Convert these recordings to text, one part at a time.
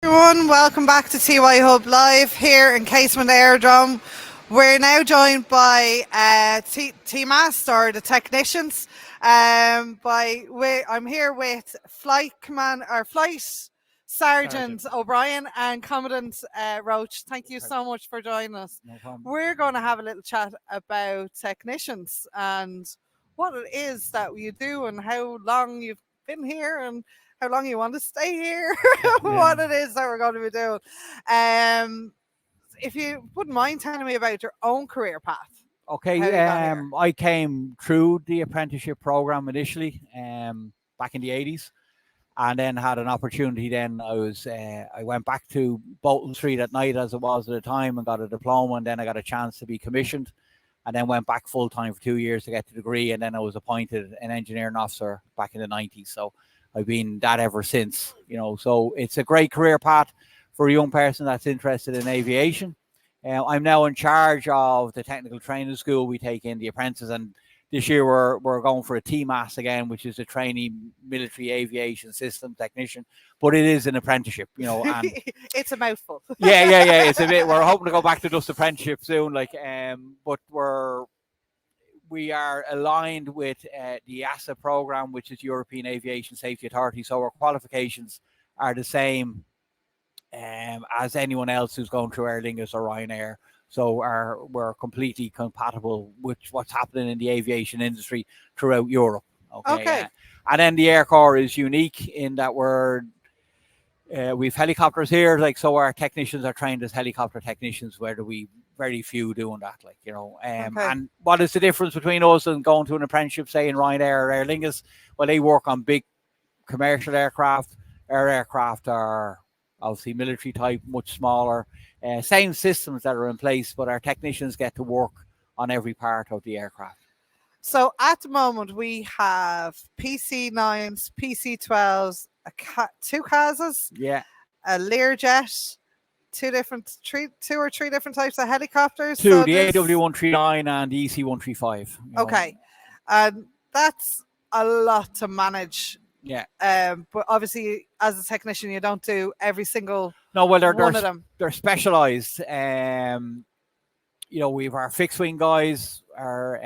Everyone, welcome back to TY Hub Live here in Casement Aerodrome. We're now joined by TMAST, or the technicians. I'm here with Flight Sergeant O'Brien and Commandant Roach. Thank you so much for joining us. No problem. We're going to have a little chat about technicians and what it is that you do and how long you've been here and how long you want to stay here, what it is that we're going to be doing. If you wouldn't mind telling me about your own career path. Okay, I came through the apprenticeship program initially back in the 80s, and then had an opportunity. Then I went back to Bolton Street at night, as it was at the time, and got a diploma, and then I got a chance to be commissioned, and then went back full-time for 2 years to get the degree, and then I was appointed an engineering officer back in the 90s. So I've been that ever since, so it's a great career path for a young person that's interested in aviation. I'm now in charge of the technical training school. We take in the apprentices, and this year we're going for a TMAST again, which is a trainee military aviation system technician, but it is an apprenticeship, and it's a mouthful. yeah. It's a bit, we're hoping to go back to just apprenticeship soon, but we are aligned with the EASA program, which is European Aviation Safety Authority. So our qualifications are the same as anyone else who's going through Aer Lingus or Ryanair. So we're completely compatible with what's happening in the aviation industry throughout Europe. Okay. And then the Air Corps is unique in that we've helicopters here, so our technicians are trained as helicopter technicians, where we very few doing that, and what is the difference between us and going to an apprenticeship, say in Ryanair or Aer Lingus? Well, they work on big commercial aircraft. Our aircraft are obviously military type, much smaller, same systems that are in place, but our technicians get to work on every part of the aircraft. So at the moment we have PC-9s, PC-12s, two CASs, a Learjet, two or three different types of helicopters. The AW139 and the EC135. Okay, and that's a lot to manage. Yeah. But obviously, as a technician, you don't do every single one of them. They're specialized. We've our fixed wing guys, our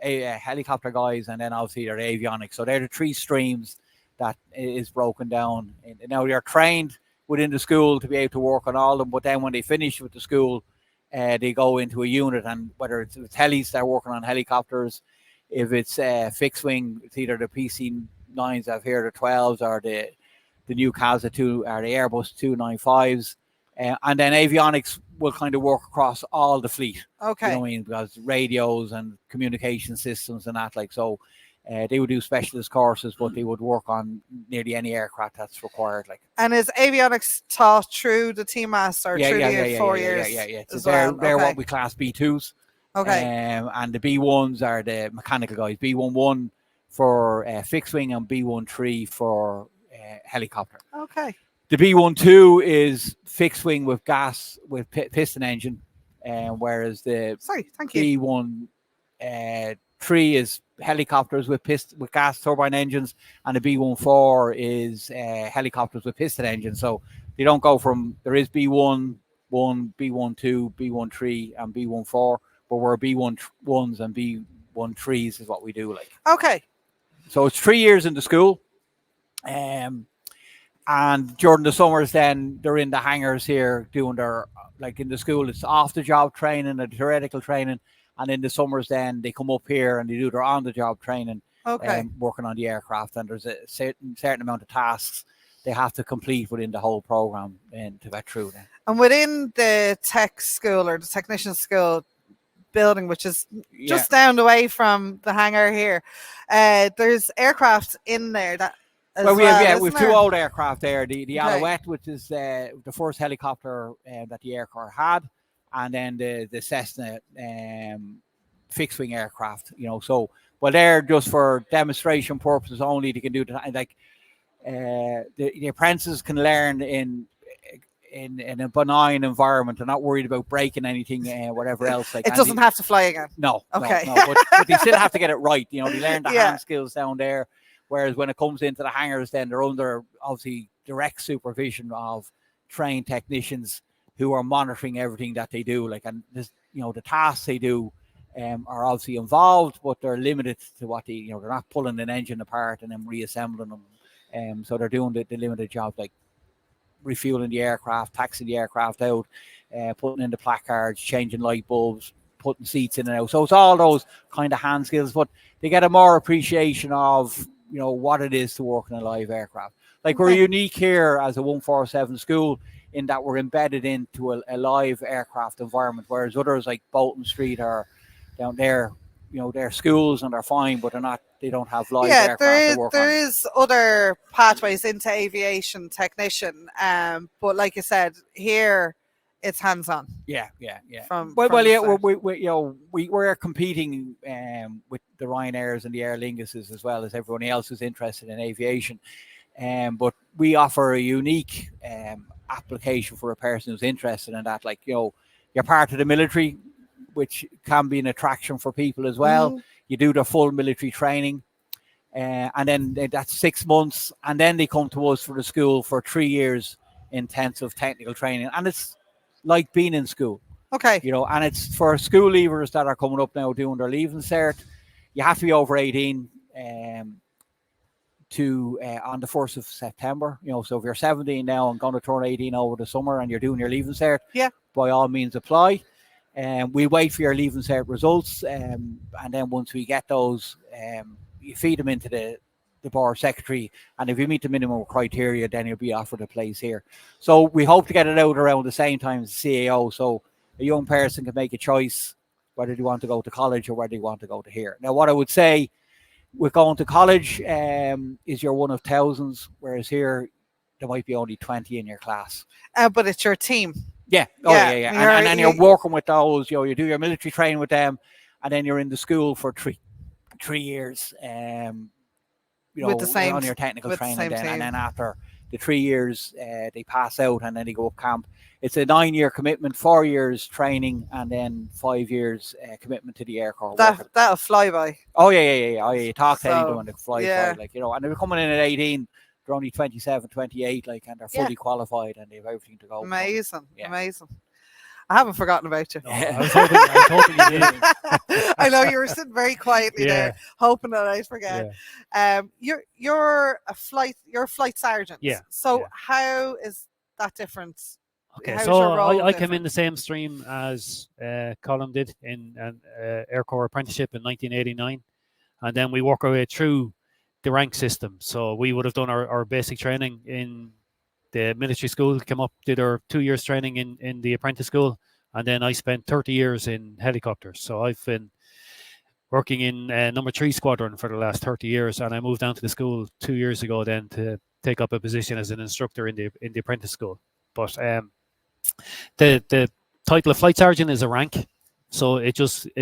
helicopter guys, and then obviously their avionics. So they're the three streams that is broken down. Now they're trained within the school to be able to work on all of them, but then when they finish with the school, they go into a unit, and whether it's helis, they're working on helicopters. If it's fixed wing, it's either the PC-9s I've here, the 12s, or the new CASA 2 or the Airbus 295s, and then avionics will kind of work across all the fleet. Okay. You know what I mean? Because radios and communication systems and that, so they would do specialist courses, but they would work on nearly any aircraft that's required. And is avionics taught through the TMAST or through the 4 years? Yeah. So they're what we class B2s. Okay. And the B1s are the mechanical guys. B11 for fixed wing and B13 for helicopter. Okay. The B12 is fixed wing with gas with piston engine, whereas the B13 is helicopters with gas turbine engines, and the B14 is helicopters with piston engines. So they don't go from, there is B11, B12, B13, and B14, but we're B11s and B13s is what we do. Okay. So it's 3 years in the school, and during the summers, then they're in the hangars here doing their, in the school, it's off-the-job training and theoretical training. And in the summers, then they come up here and they do their on-the-job training, working on the aircraft. And there's a certain amount of tasks they have to complete within the whole program and to get through then. And within the tech school or the technician school building, which is just down the way from the hangar here, there's aircraft in there that. We have two old aircraft there. The Alouette, which is the first helicopter that the Air Corps had, and then the Cessna fixed wing aircraft. So they're just for demonstration purposes only. They can do that. The apprentices can learn in a benign environment. They're not worried about breaking anything, whatever else. It doesn't have to fly again. No. Okay. No, but they still have to get it right. They learn the hand skills down there. Whereas when it comes into the hangars, then they're under obviously direct supervision of trained technicians who are monitoring everything that they do. Like, and this, you know, the tasks they do are obviously involved, but they're limited to what they, you know, they're not pulling an engine apart and then reassembling them. So they're doing the limited jobs like refueling the aircraft, taxiing the aircraft out, putting in the placards, changing light bulbs, putting seats in and out. So it's all those kind of hand skills, but they get a more appreciation of, you know, what it is to work in a live aircraft. Like, we're unique here as a 147 school in that we're embedded into a live aircraft environment, whereas others like Bolton Street are down there, you know, they're schools and they're fine, but they don't have live aircraft to work on. There is other pathways into aviation technician, but like you said, here it's hands-on. Yeah. We're competing with the Ryanairs and the Aer Linguses as well as everyone else who's interested in aviation. But we offer a unique application for a person who's interested in that. Like, you know, you're part of the military, which can be an attraction for people as well. Mm-hmm. You do the full military training, and then that's 6 months, and then they come to us for the school for 3 years intensive technical training, and it's like being in school. Okay. You know, and it's for school leavers that are coming up now doing their leaving cert. You have to be over 18 on the 1st of September. You know, so if you're 17 now and going to turn 18 over the summer and you're doing your leaving cert, by all means apply. We wait for your leaving cert results, and then once we get those, you feed them into the board secretary, and if you meet the minimum criteria, then you'll be offered a place here. So we hope to get it out around the same time as the CAO, so a young person can make a choice whether they want to go to college or whether they want to go to here. Now, what I would say with going to college is you're one of thousands, whereas here there might be only 20 in your class. But it's your team. Yeah. And then you're working with those, you know, you do your military training with them, and then you're in the school for three years, you know, with the same, on your technical training then. And then after the 3 years, they pass out and then they go up camp. It's a 9-year commitment, 4 years training, and then 5 years commitment to the Air Corps. That'll fly by. Oh, yeah. You talk to anyone that fly by, like, you know, and they're coming in at 18. They're only 27, 28, like, and they're fully qualified and they have everything to go. Amazing. I haven't forgotten about you. No, I was hoping you did. I know you were sitting very quietly there, hoping that I'd forget. Yeah. You're a flight sergeant. Yeah. So how is that different? Okay, so I came in the same stream as Colin did in an Air Corps apprenticeship in 1989, and then we work our way through the rank system. So we would have done our basic training in the military school, came up, did our 2 years training in the apprentice school, and then I spent 30 years in helicopters. So I've been working in number 3 squadron for the last 30 years, and I moved down to the school 2 years ago then to take up a position as an instructor in the apprentice school. But the title of flight sergeant is a rank, so it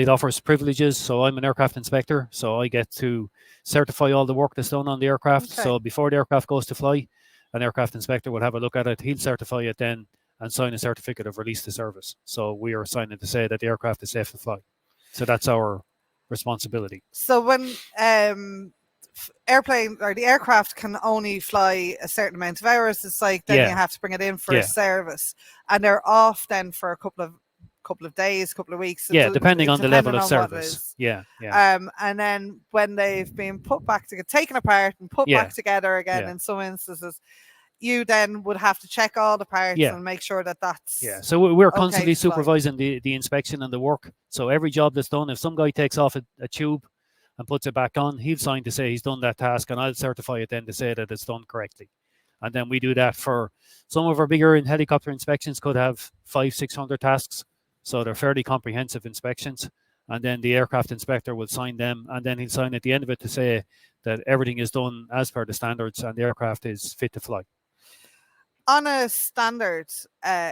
offers privileges. So I'm an aircraft inspector, so I get to certify all the work that's done on the aircraft. Okay. So before the aircraft goes to fly, an aircraft inspector will have a look at it. He'll certify it then and sign a certificate of release to service. So we are signing to say that the aircraft is safe to fly. So that's our responsibility. So when airplane or the aircraft can only fly a certain amount of hours, it's like then you have to bring it in for a service, and they're off then for a couple of days, couple of weeks. Depending on the level of service. And then when they've been put back to get taken apart and put back together again, in some instances, you then would have to check all the parts and make sure that that's So we're constantly supervising the inspection and the work. So every job that's done, if some guy takes off a tube and puts it back on, he'll sign to say he's done that task, and I'll certify it then to say that it's done correctly. And then we do that for some of our bigger helicopter inspections, could have 500-600 tasks. So they're fairly comprehensive inspections. And then the aircraft inspector will sign them, and then he'll sign at the end of it to say that everything is done as per the standards and the aircraft is fit to fly. On a standard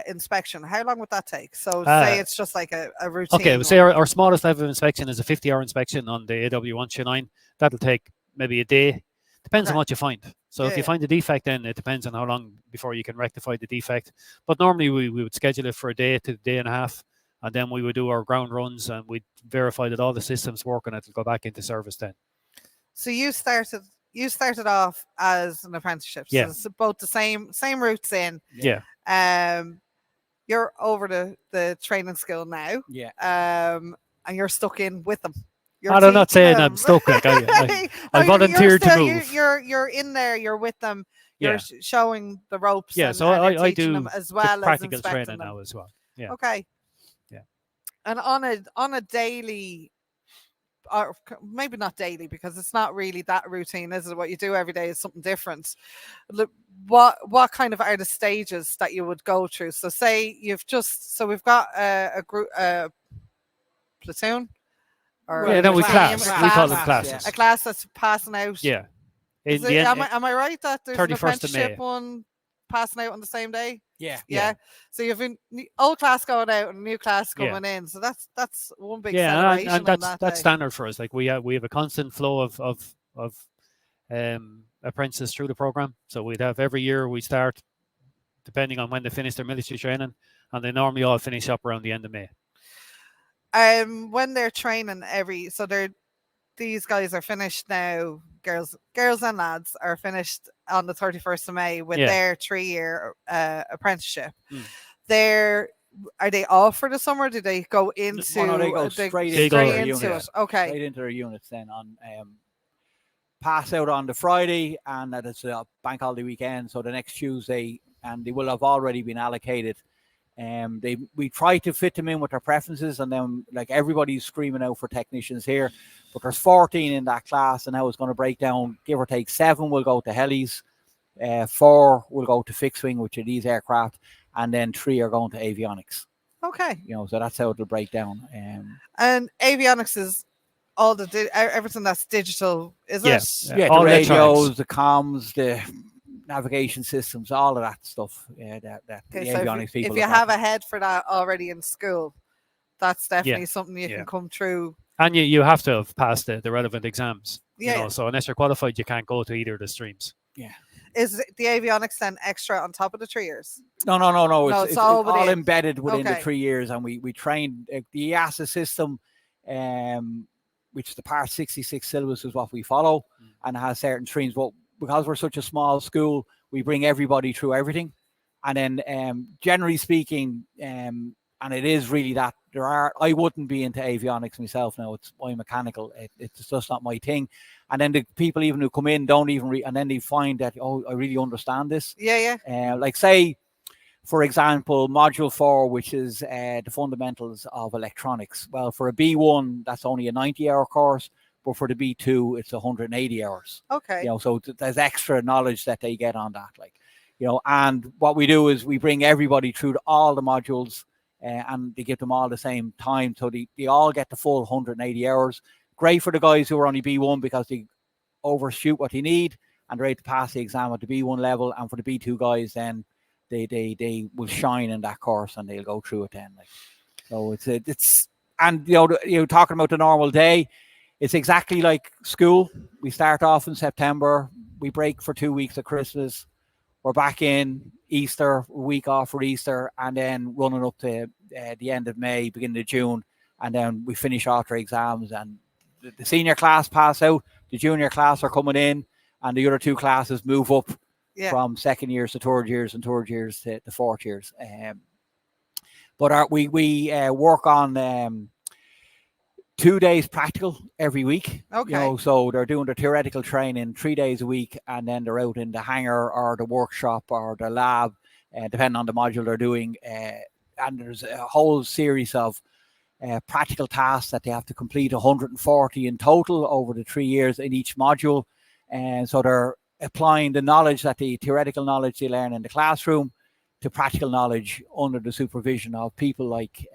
inspection, how long would that take? So say it's just like a routine. Okay, say our smallest level of inspection is a 50-hour inspection on the AW129. That'll take maybe a day. Depends on what you find. So if you find a defect, then it depends on how long before you can rectify the defect. But normally we would schedule it for a day to a day and a half, and then we would do our ground runs and we'd verify that all the systems work, and it'll go back into service then. So you started you started off as an apprenticeship. So it's both the same routes in. Yeah. You're over the training school now. Yeah. And you're stuck in with them. I'm not saying I'm stuck. Like I volunteered to move. You're in there. You're with them. You're showing the ropes. Yeah. And, So and I do them as well the practical as training them. now as well. Yeah. Okay. Yeah. And on a daily, or maybe not daily, because it's not really that routine, is it? What you do every day is something different. What kind of are the stages that you would go through? So say we've got a group, platoon, or we class. We call them classes. classes. A class that's passing out. Yeah. Am I right that there's an 31st of May. apprenticeship one passing out on the same day? Yeah. So you've an old class going out and a new class coming in. So that's one big celebration. And that's standard for us. Like we have a constant flow of apprentices through the program. So we'd have every year we start, depending on when they finish their military training, and they normally all finish up around the end of May. When they're training these guys are finished now. Girls and lads are finished on the 31st of May with their 3-year apprenticeship. Are they off for the summer? Do they go into? No, they go straight into it. Okay, straight into their units then on pass out on the Friday, and that is a bank holiday weekend. So the next Tuesday, and they will have already been allocated. We try to fit them in with their preferences, and then like everybody's screaming out for technicians here, but there's 14 in that class, and now it's going to break down, give or take 7 will go to helis, 4 will go to fixed wing, which are these aircraft, and then 3 are going to avionics. Okay. So that's how it'll break down. And avionics is all everything that's digital, is it? Yeah, the radios, the comms, the navigation systems, all of that stuff. The avionics people. If you have a head for that already in school, that's definitely something you can come through. And you have to have passed the relevant exams. Yeah. So unless you're qualified, you can't go to either of the streams. Yeah. Is the avionics then extra on top of the 3 years? No. It's all embedded within the 3 years, and we train the EASA system, which is the Part 66 syllabus is what we follow, and it has certain streams. But because we're such a small school, we bring everybody through everything, and then generally speaking, and it is really that I wouldn't be into avionics myself now. It's biomechanical. It's just not my thing. And then the people even who come in don't even and then they find that, I really understand this. Yeah. Like say, for example, module 4, which is the fundamentals of electronics. Well, for a B1, that's only a 90-hour course, but for the B2, it's 180 hours. Okay. So there's extra knowledge that they get on that, and what we do is we bring everybody through all the modules. And they give them all the same time, so they all get the full 180 hours. Great for the guys who are only B1 because they overshoot what they need and they're able to pass the exam at the B1 level. And for the B2 guys, then they will shine in that course and they'll go through it then. So it's and you're talking about the normal day. It's exactly like school. We start off in September. We break for 2 weeks at Christmas. We're back in Easter, a week off for Easter, and then running up to the end of May, beginning of June, and then we finish after exams. And the senior class pass out, the junior class are coming in, and the other 2 classes move up from second years to third years and third years to the fourth years. But we work on 2 days practical every week. Okay. So they're doing the theoretical training 3 days a week, and then they're out in the hangar or the workshop or the lab, depending on the module they're doing. And there's a whole series of practical tasks that they have to complete, 140 in total over the 3 years in each module. And so they're applying the knowledge the theoretical knowledge they learn in the classroom to practical knowledge under the supervision of people like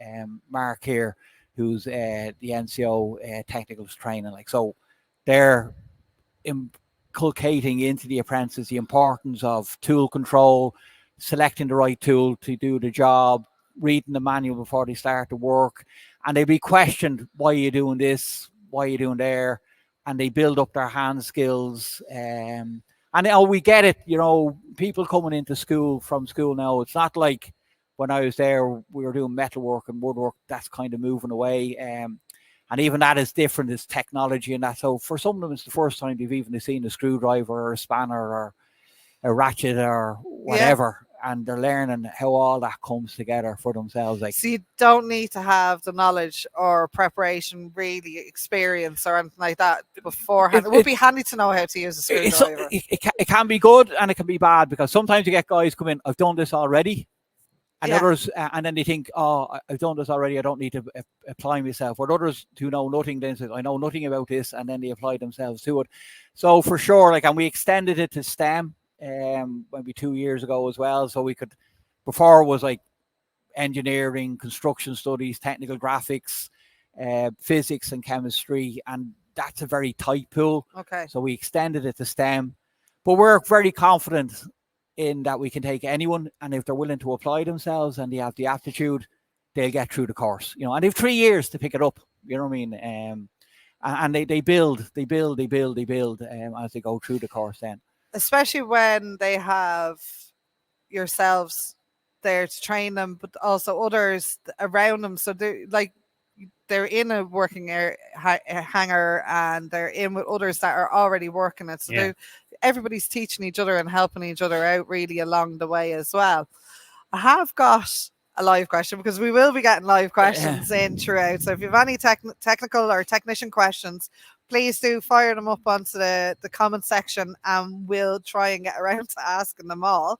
Mark here, who's the NCO technical training. So they're inculcating into the apprentices the importance of tool control, selecting the right tool to do the job, reading the manual before they start to work, and they be questioned, why are you doing this, why are you doing there, and they build up their hand skills. And we get it, people coming into school from school now, it's not like when I was there, we were doing metalwork and woodwork. That's kind of moving away. And even that is different, is technology and that. So for some of them, it's the first time they've even seen a screwdriver or a spanner or a ratchet or whatever. And they're learning how all that comes together for themselves. Like, so you don't need to have the knowledge or preparation, really experience or anything like that beforehand. It would be handy to know how to use a screwdriver. It can be good and it can be bad, because sometimes you get guys come in, I've done this already. And others, and then they think, oh, I've done this already, I don't need to apply myself. Or others who know nothing, then say, I know nothing about this, and then they apply themselves to it. So for sure, like, and we extended it to STEM maybe 2 years ago as well. So we could, before it was like engineering, construction studies, technical graphics, physics and chemistry, and that's a very tight pool. Okay. So we extended it to STEM. But we're very confident in that we can take anyone, and if they're willing to apply themselves and they have the aptitude, they'll get through the course, you know, and they've 3 years to pick it up, you know what I mean? And they build as they go through the course then. Especially when they have yourselves there to train them, but also others around them. So they're in a working hangar and they're in with others that are already working it. So everybody's teaching each other and helping each other out really along the way as well. I have got a live question, because we will be getting live questions in throughout. So if you have any technical or technician questions, please do fire them up onto the comment section and we'll try and get around to asking them all.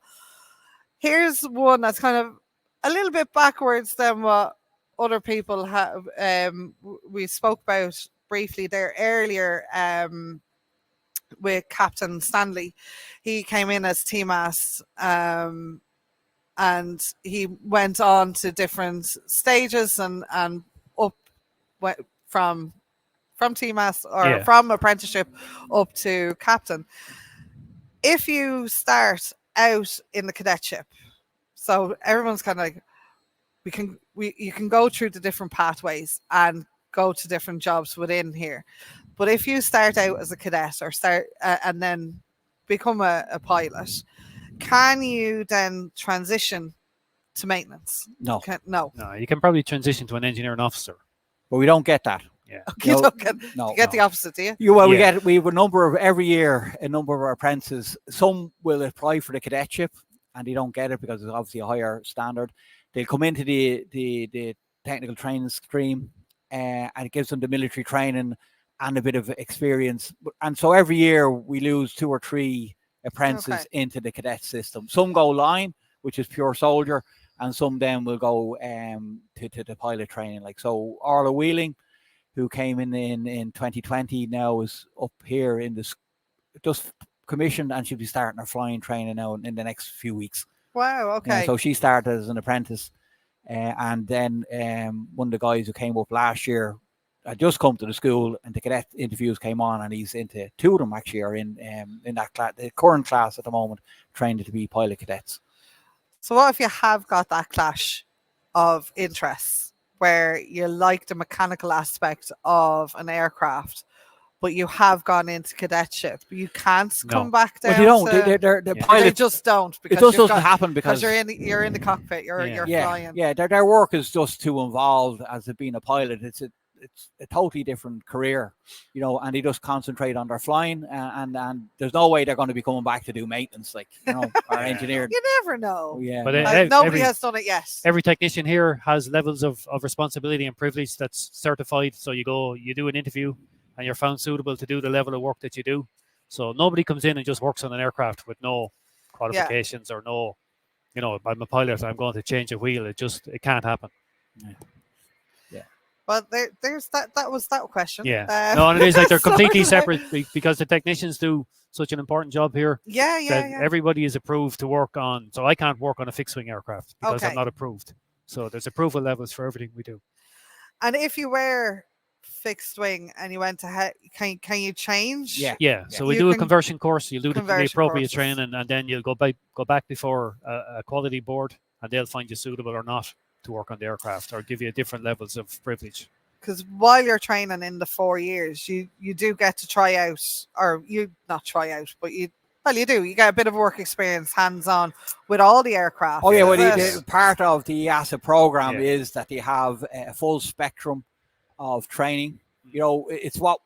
Here's one that's kind of a little bit backwards than what other people have. We spoke about briefly there earlier with Captain Stanley. He came in as TMAST and he went on to different stages and up from TMAST or from apprenticeship up to captain. If you start out in the cadetship, so everyone's kind of like, you can go through the different pathways and go to different jobs within here. But if you start out as a cadet or start and then become a pilot, can you then transition to maintenance? No. No, you can probably transition to an engineering officer. But we don't get that. Yeah. You don't get the opposite, do you? We have a number of, every year, a number of our apprentices. Some will apply for the cadetship and they don't get it because it's obviously a higher standard. They'll come into the technical training stream and it gives them the military training and a bit of experience. And so every year we lose 2 or 3 apprentices into the cadet system. Some go line, which is pure soldier, and some then will go to the pilot training. Like, so Orla Wheeling, who came in 2020, now is up here in this, just commissioned, and she'll be starting her flying training now in the next few weeks. Wow, okay. So she started as an apprentice, and then one of the guys who came up last year had just come to the school, and the cadet interviews came on, and he's into 2 of them actually are in that class, the current class at the moment, trained to be pilot cadets. So what if you have got that clash of interests where you like the mechanical aspect of an aircraft, but you have gone into cadetship? You can't come back down. Well, they don't. The pilots, they just don't. Because it just doesn't happen because you're in the cockpit. You're flying. Yeah, their work is just too involved as it being a pilot. It's a totally different career, you know, and they just concentrate on their flying, and there's no way they're going to be coming back to do maintenance, like, you know, or engineering. You never know. Yeah, but nobody has done it yet. Every technician here has levels of responsibility and privilege that's certified. So you do an interview, and you're found suitable to do the level of work that you do. So nobody comes in and just works on an aircraft with no qualifications or no, you know, I'm a pilot, I'm going to change a wheel. It can't happen. Well, there's that. That was that question. Yeah. No, and it is like they're completely separate because the technicians do such an important job here. Yeah. Everybody is approved to work on. So I can't work on a fixed wing aircraft because I'm not approved. So there's approval levels for everything we do. And if you were fixed wing and you went to can you change? Yeah. So we do a conversion course. You do the appropriate training, and then you'll go back before a quality board, and they'll find you suitable or not to work on the aircraft or give you different levels of privilege. Because while you're training in the 4 years, you do get to try out, or you not try out, but you do. You get a bit of work experience, hands-on with all the aircraft. Oh yeah, well, part of the EASA program is that they have a full spectrum of training You know, it's what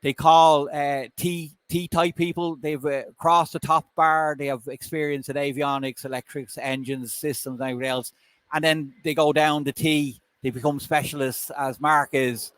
they call T-type people. They've crossed the top bar. They have experience in avionics, electrics, engines, systems, and everything else. And then they go down the T. They become specialists, as Mark is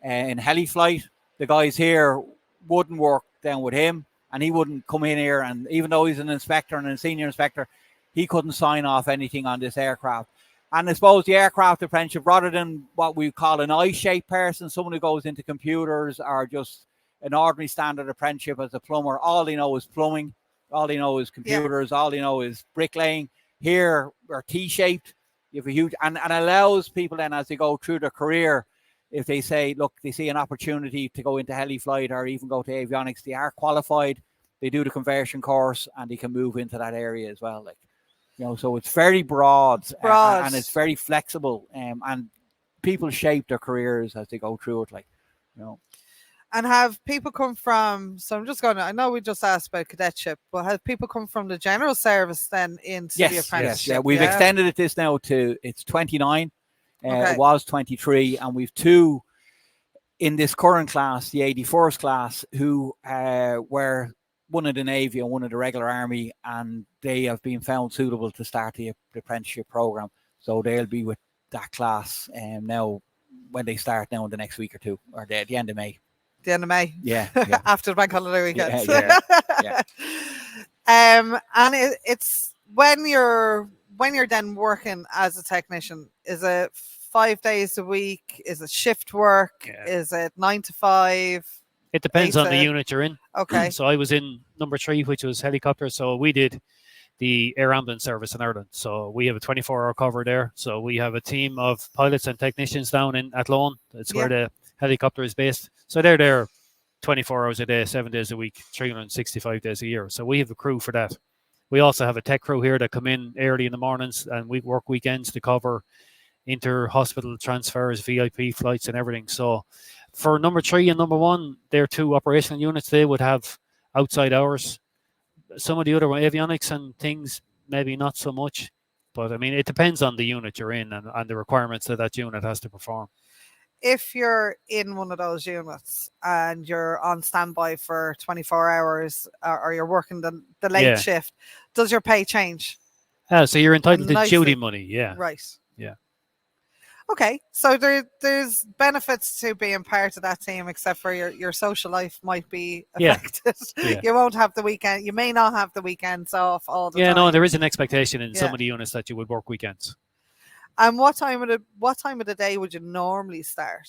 in heli flight. The guys here wouldn't work down with him, and he wouldn't come in here. And even though he's an inspector and a senior inspector, he couldn't sign off anything on this aircraft. And I suppose the aircraft apprenticeship, rather than what we call an I-shaped person, someone who goes into computers or just an ordinary standard apprenticeship as a plumber, all they know is plumbing, all they know is computers, all they know is bricklaying. Here, we're T-shaped. You have a huge, and allows people then as they go through their career, if they say, look, they see an opportunity to go into heli flight or even go to avionics, they are qualified, they do the conversion course, and they can move into that area as well. Like, you know, so it's very broad. And it's very flexible, and people shape their careers as they go through it, like, you know. And have people come from, so I'm just going to, I know we just asked about cadetship, but have people come from the general service then into the apprenticeship? Yes, we've extended it this now to, it's 29, it was 23, and we've 2 in this current class, the 81st class, who were one of the Navy and one of the regular Army, and they have been found suitable to start the apprenticeship program. So they'll be with that class now when they start now in the next week or 2, or at the end of May. The end of May. Yeah. After the bank holiday weekend. Yeah. And it's when you're then working as a technician, is it 5 days a week? Is it shift work? Is it 9 to 5? It depends on the unit you're in. Okay. So I was in number 3, which was helicopter. So we did the air ambulance service in Ireland. So we have a 24-hour cover there. So we have a team of pilots and technicians down in Athlone. That's where the helicopter is based. So they're there 24 hours a day, 7 days a week, 365 days a year. So we have a crew for that. We also have a tech crew here that come in early in the mornings, and we work weekends to cover inter-hospital transfers, VIP flights and everything. So for number 3 and number 1, they're 2 operational units. They would have outside hours. Some of the other avionics and things, maybe not so much. But I mean, it depends on the unit you're in and the requirements that unit has to perform. If you're in one of those units and you're on standby for 24 hours or you're working the late shift, does your pay change? So you're entitled to duty money. Yeah. Right. Yeah. Okay. So there's benefits to being part of that team, except for your social life might be affected. You won't have the weekend. You may not have the weekends off all the time. Yeah, no, there is an expectation in some of the units that you would work weekends. And what time of the day would you normally start?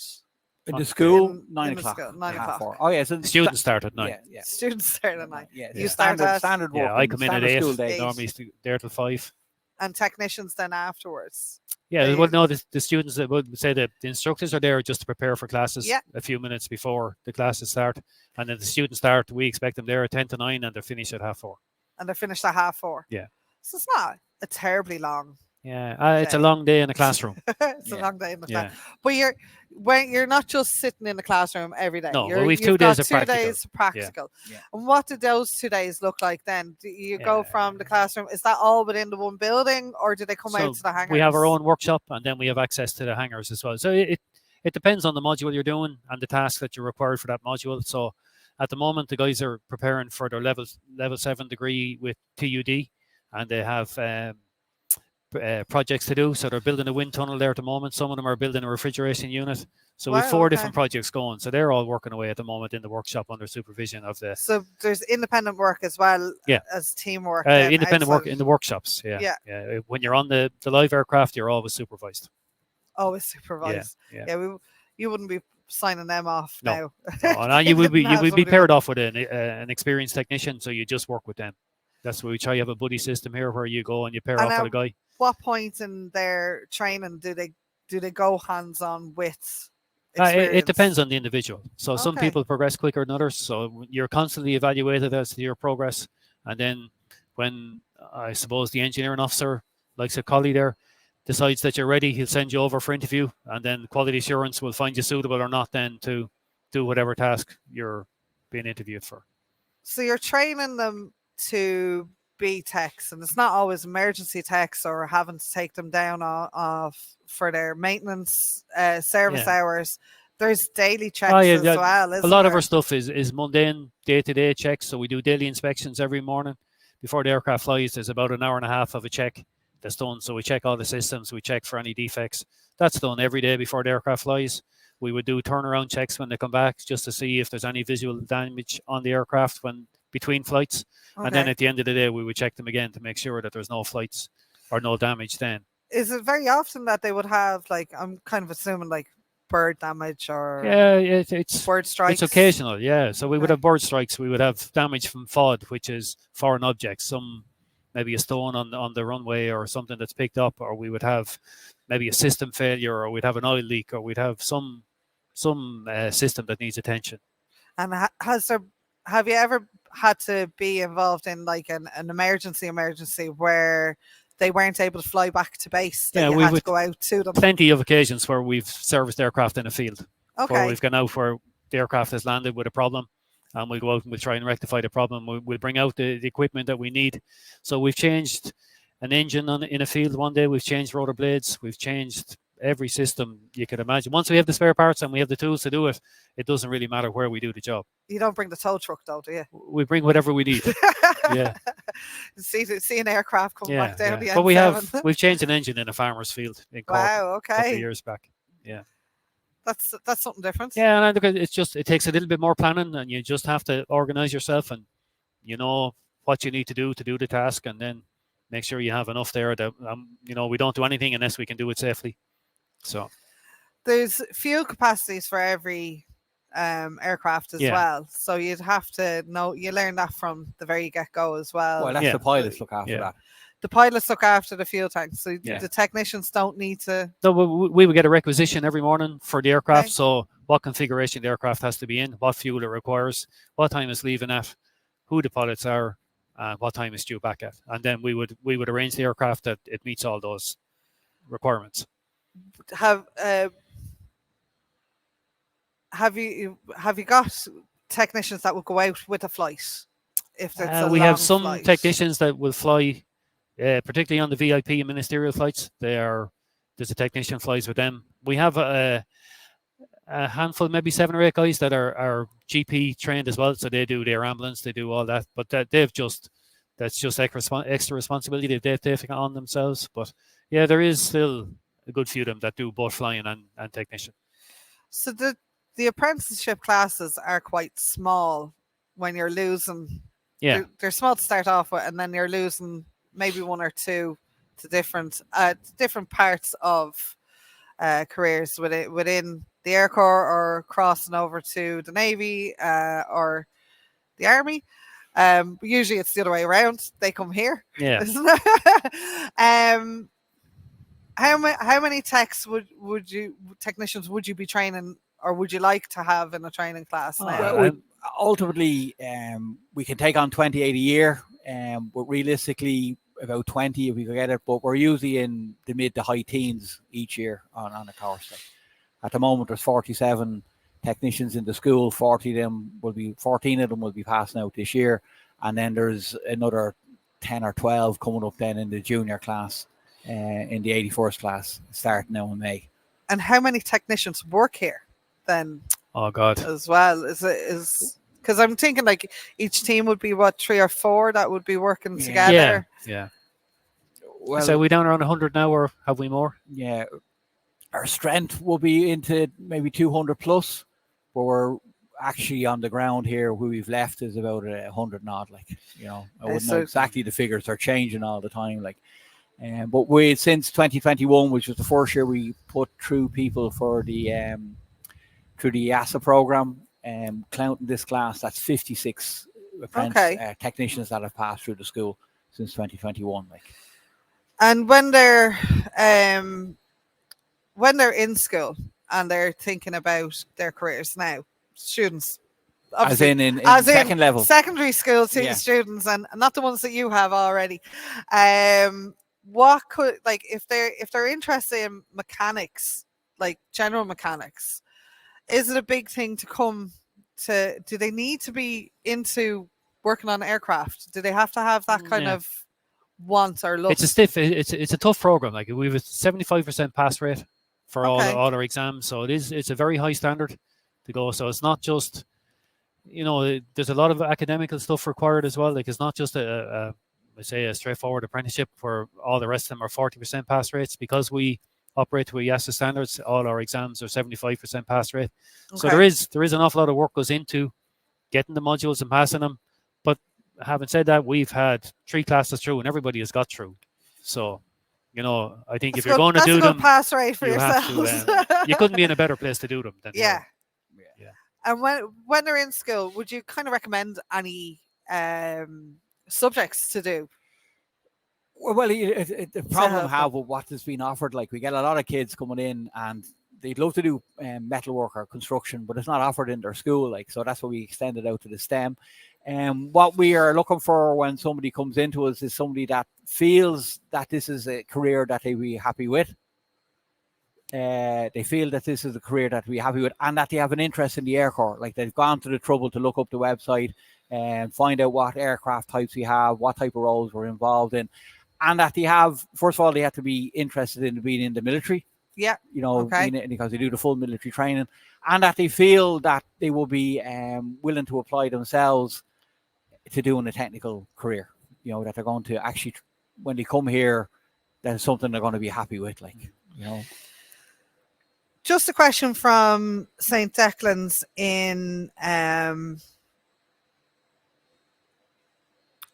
In the school, 9 o'clock. School, 9 o'clock. 4. Oh, yeah. So students start at 9. Yeah. Students start at 9. Yeah. You start at standard work. Yeah, I come in at 8. Day. Normally there till 5. And technicians then afterwards. Yeah, well, no, the students that would say that the instructors are there just to prepare for classes a few minutes before the classes start. And then the students start, we expect them there at 10 to 9 and they're finished at 4:30. And they're finished at 4:30. Yeah. So it's not a terribly long. Yeah, it's a long day in a classroom. It's a long day in the class. But you're not just sitting in the classroom every day. No, we've 2 days of practical. 2 days of practical. Yeah. And what do those 2 days look like then? Do you go from the classroom? Is that all within the one building, or do they come out to the hangars? We have our own workshop, and then we have access to the hangars as well. So it depends on the module you're doing and the task that you're required for that module. So at the moment, the guys are preparing for their level 7 degree with TUD, and they have projects to do. So they're building a wind tunnel there at the moment. Some of them are building a refrigeration unit. So we have 4 different projects going. So they're all working away at the moment in the workshop under supervision of the. So there's independent work as well as teamwork. Independent work in the workshops. Yeah. When you're on the live aircraft, you're always supervised. Always supervised. Yeah. You wouldn't be signing them off now. No, you would be paired off with an experienced technician. So you just work with them. That's why we try to have a buddy system here where you go and you pair off with a guy. What point in their training do they go hands-on with It depends on the individual. So some people progress quicker than others. So you're constantly evaluated as to your progress. And then when I suppose the engineering officer, like a colleague there, decides that you're ready, he'll send you over for interview. And then quality assurance will find you suitable or not then to do whatever task you're being interviewed for. So you're training them to be techs, and it's not always emergency techs or having to take them down off for their maintenance service hours. There's daily checks yeah, as well, isn't a lot there? of our stuff is mundane, day-to-day checks. So we do daily inspections every morning before the aircraft flies. There's about an hour and a half of a check that's done. So we check all the systems, we check for any defects. That's done every day before the aircraft flies. We would do turnaround checks when they come back, just to see if there's any visual damage on the aircraft when between flights. Okay. And then at the end of the day, we would check them again to make sure that there's no flights or no damage then. Is it very often that they would have, like, I'm kind of assuming, like, bird damage or it's bird strikes? It's occasional, yeah. So we would Okay. have bird strikes. We would have damage from FOD, which is foreign objects. Some maybe a stone on the runway or something that's picked up, or we would have maybe a system failure, or we'd have an oil leak, or we'd have some system that needs attention. And have you ever had to be involved in like an emergency where they weren't able to fly back to base? That you had to go out to them. Plenty of occasions where we've serviced aircraft in a field. Okay. Where we've gone out where the aircraft has landed with a problem, and we'll go out and we'll try and rectify the problem. We'll bring out the equipment that we need. So we've changed an engine in a field one day. We've changed rotor blades. We've changed every system you could imagine. Once we have the spare parts and we have the tools to do it, it doesn't really matter where we do the job. You don't bring the tow truck though, do you? We bring whatever we need. Yeah. See an aircraft come back down the But N7. we've changed an engine in a farmer's field in Cork a couple of years back. Yeah. That's something different. Yeah, and it takes a little bit more planning, and you just have to organize yourself, and you know what you need to do the task, and then make sure you have enough there that we don't do anything unless we can do it safely. So there's fuel capacities for every aircraft as well, so you'd have to know. You learn that from the very get-go as well. Well, that's the pilots look after that. The pilots look after the fuel tanks, so the technicians don't need to. No, we would get a requisition every morning for the aircraft. Okay. So what configuration the aircraft has to be in, what fuel it requires, what time it's leaving at, who the pilots are, what time it's due back at, and then we would arrange the aircraft that it meets all those requirements. Have you got technicians that will go out with a flight? If we have some technicians that will fly. Particularly on the VIP and ministerial flights, there's a technician flies with them. We have a handful, maybe 7 or 8 guys that are GP trained as well, so they do their ambulance, they do all that. But that's just extra responsibility they've taken on themselves. But yeah, there is still a good few of them that do both flying and technician. So the apprenticeship classes are quite small when you're losing. Yeah, they're small to start off with, and then you're losing maybe 1 or 2 to different parts of careers within the Air Corps, or crossing over to the Navy or the Army. Usually it's the other way around. They come here. Yeah. How many technicians would you be training, or would you like to have in a training class now? Well, ultimately, we can take on 28 a year, but realistically, about 20 if we could get it, but we're usually in the mid to high teens each year on a course. At the moment, there's 47 technicians in the school. 14 of them will be passing out this year, and then there's another 10 or 12 coming up then in the junior class, in the 81st class, starting now in May. And how many technicians work here then? Oh God, as well is. Because I'm thinking like each team would be 3 or 4 that would be working together. Yeah. Well, so we down around 100 now, or have we more? Yeah. Our strength will be into maybe 200 plus, but we're actually on the ground here. Who we've left is about 100 odd. I wouldn't know exactly the figures. They're changing all the time. But since 2021, which was the first year we put through people for the through the EASA program. Counting this class, that's 56 technicians that have passed through the school since 2021. And when they're in school and they're thinking about their careers now, students, as in second level, secondary school students, and not the ones that you have already. What could if they're interested in mechanics, like general mechanics? Is it a big thing to come to? Do they need to be into working on aircraft? Do they have to have that kind of want or love? It's a tough program. We have a 75% pass rate for all our exams. So it's a very high standard to go. So it's not just, there's a lot of academical stuff required as well. Like, it's not just a straightforward apprenticeship where all the rest of them are 40% pass rates. Because we operate to EASA standards, all our exams are 75% pass rate. So there is an awful lot of work goes into getting the modules and passing them. But having said that, we've had 3 classes through and everybody has got through. So, I think if you're going to do them, that's a good pass rate for yourselves. You couldn't be in a better place to do them than yeah. And when they're in school, would you kind of recommend any subjects to do? Well, the problem we have with what has been offered, like, we get a lot of kids coming in and they'd love to do metalwork or construction, but it's not offered in their school. Like, so that's why we extended out to the STEM. And what we are looking for when somebody comes into us is somebody that feels that this is a career that they'd be happy with. They feel that this is a career that we're happy with, and that they have an interest in the Air Corps. Like, they've gone to the trouble to look up the website and find out what aircraft types we have, what type of roles we're involved in, and that they have, first of all, they have to be interested in being in the military. Yeah. Because they do the full military training, and that they feel that they will be willing to apply themselves to doing a technical career. That they're going to actually, when they come here, that's something they're going to be happy with. Like, Just a question from St. Declan's in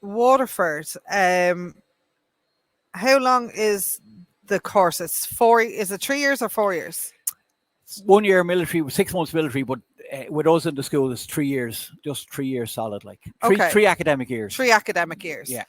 Waterford. How long is the course? It's 4. Is it 3 years or 4 years? 1 year military, 6 months military, but with us in the school, it's 3 years, just 3 years solid, like three academic years. 3 academic years. Yeah.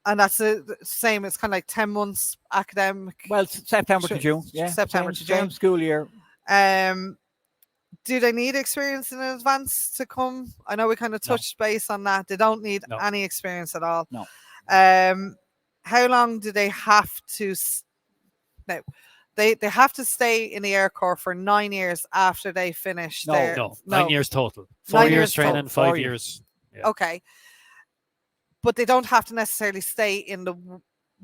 And that's the same. It's kind of like 10 months academic. Well, September to June. Yeah. September to June. Same school year. Do they need experience in advance to come? I know we kind of touched base on that. They don't need any experience at all. No. How long do they have to? No, they have to stay in the Air Corps for 9 years after they finish. No, 9 years total. 4 years training, 5 years. Yeah. Okay. But they don't have to necessarily stay in the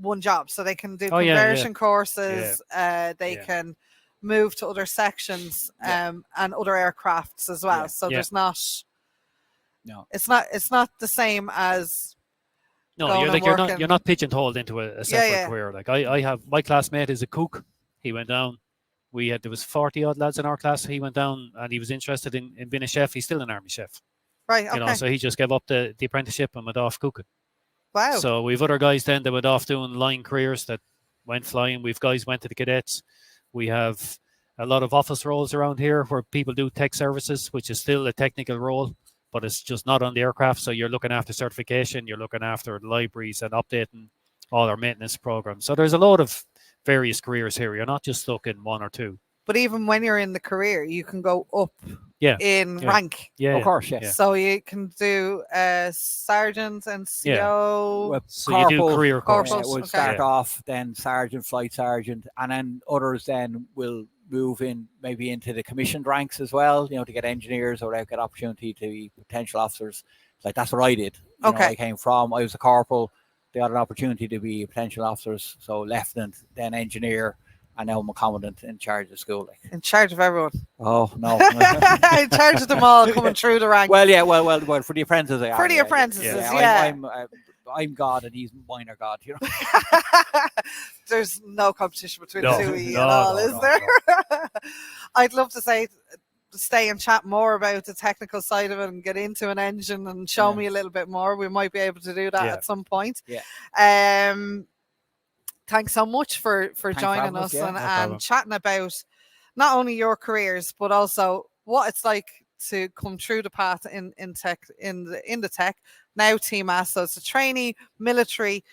one job, so they can do conversion courses. They can move to other sections and other aircrafts as well. So there's not. No, it's not the same as. No, you're not pigeonholed into a separate career. Like, I have, my classmate is a cook. He went down. There was 40 odd lads in our class. He went down and he was interested in being a chef. He's still an army chef. Right. Okay. So he just gave up the apprenticeship and went off cooking. Wow. So we've other guys then that went off doing line careers that went flying. We've guys went to the cadets. We have a lot of office roles around here where people do tech services, which is still a technical role, but it's just not on the aircraft. So you're looking after certification, you're looking after libraries and updating all our maintenance programs. So there's a lot of various careers here. You're not just stuck in one or two. But even when you're in the career, you can go up in rank. Yeah, of course, yes. Yeah. So you can do sergeant and CO. Well, so you do career courses. We'll start off, then sergeant, flight sergeant, and then others then will move in maybe into the commissioned ranks as well, to get engineers or get opportunity to be potential officers. Like, that's what I did. I was a corporal. They had an opportunity to be potential officers. So lieutenant, then engineer, and now I'm a commandant in charge of the school. Like. In charge of everyone. Oh, no. In charge of them all coming through the ranks. Well, yeah, well, for the apprentices, they are. For the apprentices, yeah. I'm God and he's minor God, There's no competition between the two of you at all, is there? No. I'd love to stay and chat more about the technical side of it and get into an engine and show me a little bit more. We might be able to do that at some point. Yeah. Thanks so much for joining us and chatting about not only your careers but also what it's like to come through the path in tech in the tech now TMAST. So it's a trainee military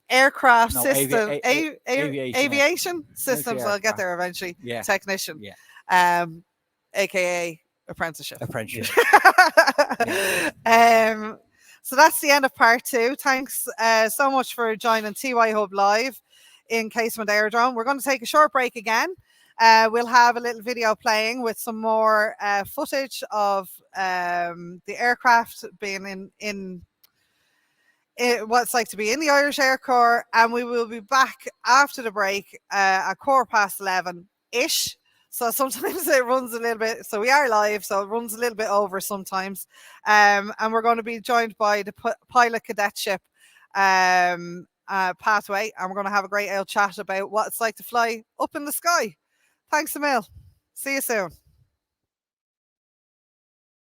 aircraft system aviation systems. I'll get there eventually. Technician. AKA apprenticeship. So that's the end of part 2. Thanks so much for joining TY Hub Live in Casement Aerodrome. We're going to take a short break again. We'll have a little video playing with some more footage of the aircraft being in what it's like to be in the Irish Air Corps, and we will be back after the break at 11:15-ish. So sometimes it runs a little bit. So we are live, so it runs a little bit over sometimes. And we're going to be joined by the Pilot Cadetship pathway, and we're going to have a great old chat about what it's like to fly up in the sky. Thanks a mil. See you soon.